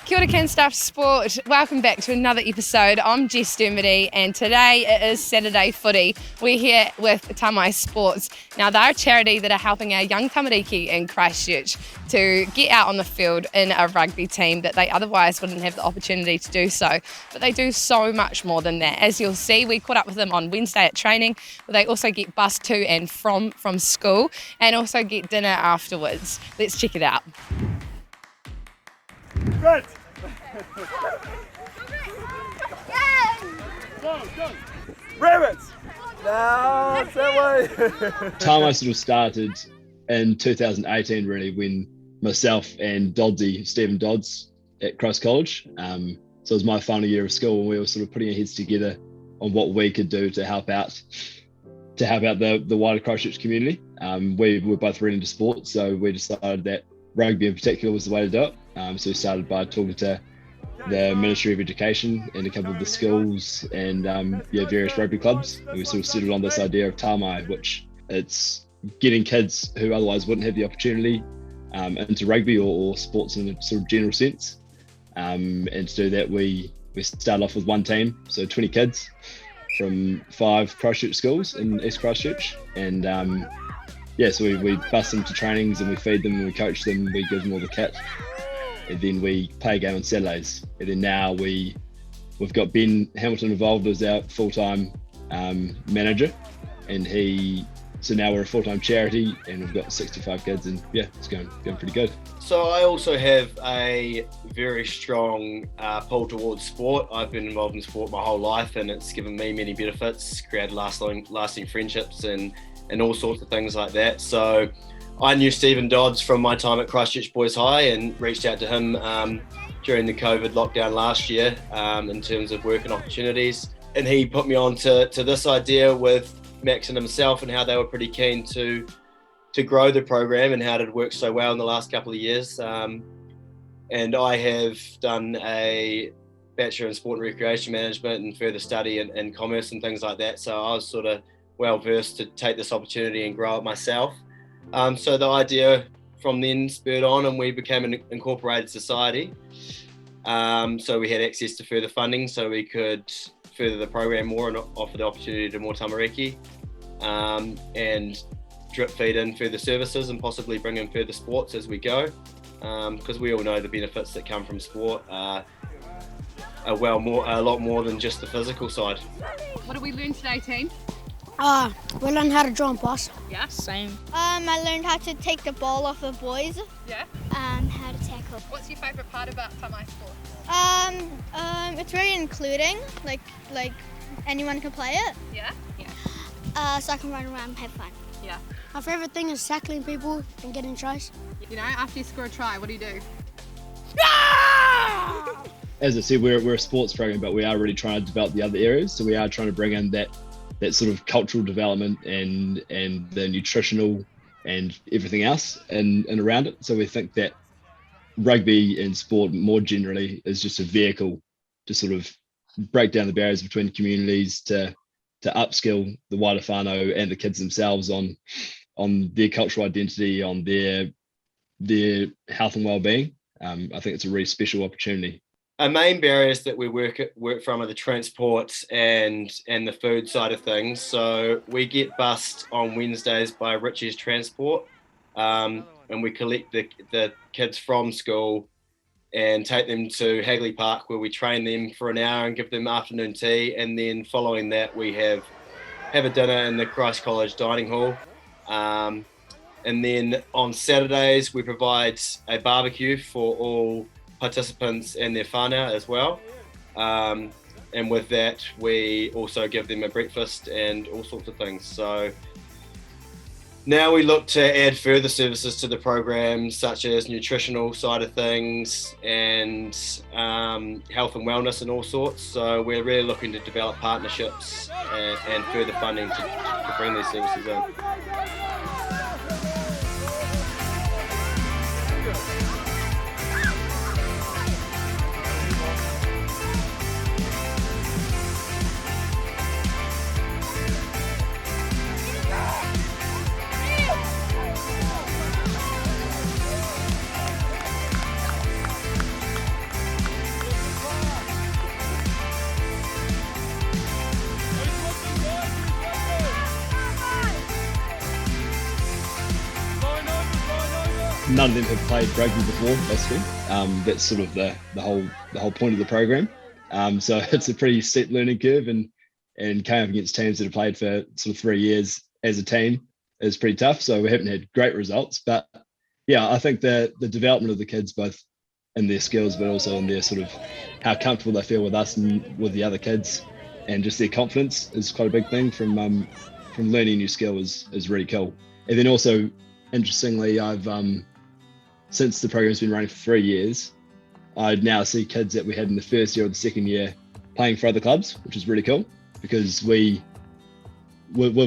Kia ora Canstaff Sport, welcome back to another episode. I'm Jess Dermody and today it is Saturday footy. We're here with Tamai Sports. Now they're a charity that are helping our young tamariki in Christchurch to get out on the field in a rugby team that they otherwise wouldn't have the opportunity to do so. But they do so much more than that. As you'll see, we caught up with them on Wednesday at training, but they also get bus to and from school and also get dinner afterwards. Let's check it out. Good. Go. Rabbits. No, it's that way. Tamai sort of started in 2018 really, when myself and Stephen Dodds at Christ College. So it was my final year of school and we were sort of putting our heads together on what we could do to help out the wider Christchurch community. We were both really into sports, so we decided that rugby in particular was the way to do it. So we started by talking to the Ministry of Education and a couple of the schools and various rugby clubs. And we sort of settled on this idea of Tamai, which it's getting kids who otherwise wouldn't have the opportunity into rugby or sports in a sort of general sense. And to do that, we started off with one team, so 20 kids from 5 Christchurch schools in East Christchurch. And so we bus them to trainings and we feed them and we coach them, we give them all the kit. And then we play a game on Saturdays. And then now we've got Ben Hamilton involved as our full-time manager. And so now we're a full-time charity and we've got 65 kids and it's going pretty good. So I also have a very strong pull towards sport. I've been involved in sport my whole life and it's given me many benefits, created lasting friendships and all sorts of things like that. So I knew Stephen Dodds from my time at Christchurch Boys High and reached out to him during the COVID lockdown last year in terms of work and opportunities. And he put me on to this idea with Max and himself and how they were pretty keen to grow the program and how it had worked so well in the last couple of years. And I have done a Bachelor in Sport and Recreation Management and further study in commerce and things like that. So I was sort of well versed to take this opportunity and grow it myself. So the idea from then spurred on and we became an incorporated society. So we had access to further funding so we could further the program more and offer the opportunity to more tamariki and drip feed in further services and possibly bring in further sports as we go. Because we all know the benefits that come from sport are a lot more than just the physical side. What did we learn today, team? We learned how to draw and pass. Yeah, same. I learned how to take the ball off of boys. Yeah. How to tackle. What's your favourite part about Tamai Sport? It's very including. Like anyone can play it. Yeah. So I can run around and have fun. Yeah. My favourite thing is tackling people and getting tries. You know, after you score a try, what do you do? As I said, we're a sports program, but we are really trying to develop the other areas. So we are trying to bring in that sort of cultural development and the nutritional and everything else and around it. So we think that rugby and sport more generally is just a vehicle to sort of break down the barriers between communities, to upskill the wider whānau and the kids themselves on their cultural identity, on their health and well-being. I think it's a really special opportunity. Our main barriers that we work from are the transport and the food side of things. So we get bussed on Wednesdays by Richie's Transport, and we collect the kids from school and take them to Hagley Park where we train them for an hour and give them afternoon tea. And then following that, we have a dinner in the Christ College dining hall. And then on Saturdays, we provide a barbecue for all participants and their whānau as well. And with that, we also give them a breakfast and all sorts of things. So now we look to add further services to the program, such as nutritional side of things and health and wellness and all sorts. So we're really looking to develop partnerships and further funding to bring these services in. none of them have played rugby before, basically. That's sort of the whole point of the program. So it's a pretty steep learning curve, and came up against teams that have played for sort of 3 years as a team is pretty tough. So we haven't had great results, but yeah, I think the development of the kids, both in their skills, but also in their sort of how comfortable they feel with us and with the other kids, and just their confidence is quite a big thing from learning a new skill is really cool. And then also, interestingly, I've since the program's been running for 3 years, I now see kids that we had in the first year or the second year playing for other clubs, which is really cool, because we've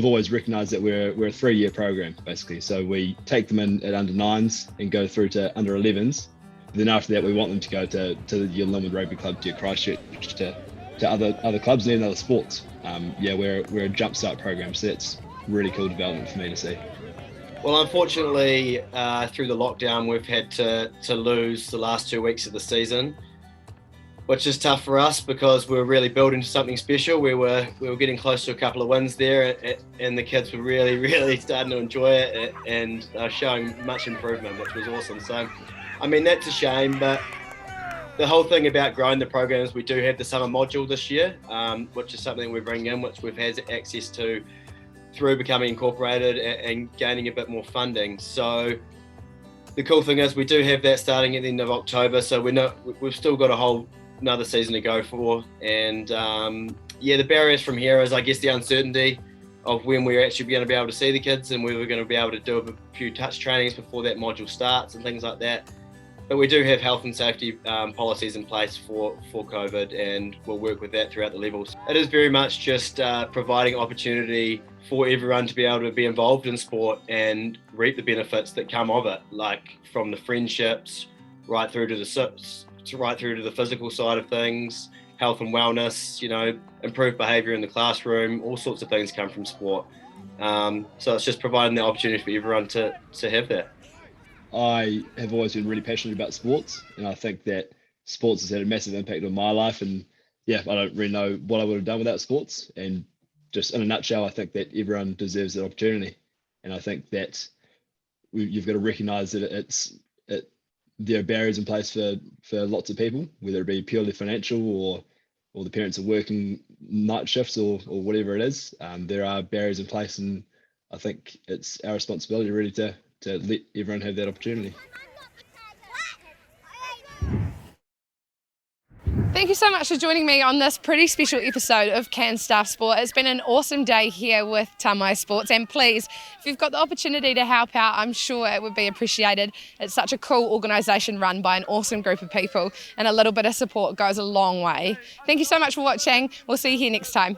always recognised that we're a 3-year program, basically. So we take them in at under 9s and go through to under 11s. Then after that, we want them to go to your Linwood Rugby Club, to your Christchurch, to other clubs and even other sports. We're a jumpstart program, so that's really cool development for me to see. Well, unfortunately, through the lockdown, we've had to lose the last 2 weeks of the season, which is tough for us because we're really building to something special. We were getting close to a couple of wins there, and the kids were really starting to enjoy it and showing much improvement, which was awesome. So, I mean, that's a shame, but the whole thing about growing the program is we do have the summer module this year, which is something we bring in, which we've had access to through becoming incorporated and gaining a bit more funding. So the cool thing is we do have that starting at the end of October, so we've still got a whole another season to go for. And the barriers from here is, I guess, the uncertainty of when we're actually going to be able to see the kids, and we were going to be able to do a few touch trainings before that module starts and things like that. But we do have health and safety policies in place for COVID, and we'll work with that throughout the levels. It is very much just providing opportunity for everyone to be able to be involved in sport and reap the benefits that come of it, like from the friendships right through to the physical side of things, health and wellness, improved behaviour in the classroom, all sorts of things come from sport. So it's just providing the opportunity for everyone to have that. I have always been really passionate about sports, and I think that sports has had a massive impact on my life. And I don't really know what I would have done without sports. And just in a nutshell, I think that everyone deserves that opportunity. And I think that you've got to recognise that there are barriers in place for lots of people, whether it be purely financial or the parents are working night shifts or whatever it is. There are barriers in place, and I think it's our responsibility really to let everyone have that opportunity. Thank you so much for joining me on this pretty special episode of Canstaff Sport. It's been an awesome day here with Tamai Sports, and please, if you've got the opportunity to help out, I'm sure it would be appreciated. It's such a cool organisation run by an awesome group of people, and a little bit of support goes a long way. Thank you so much for watching. We'll see you here next time.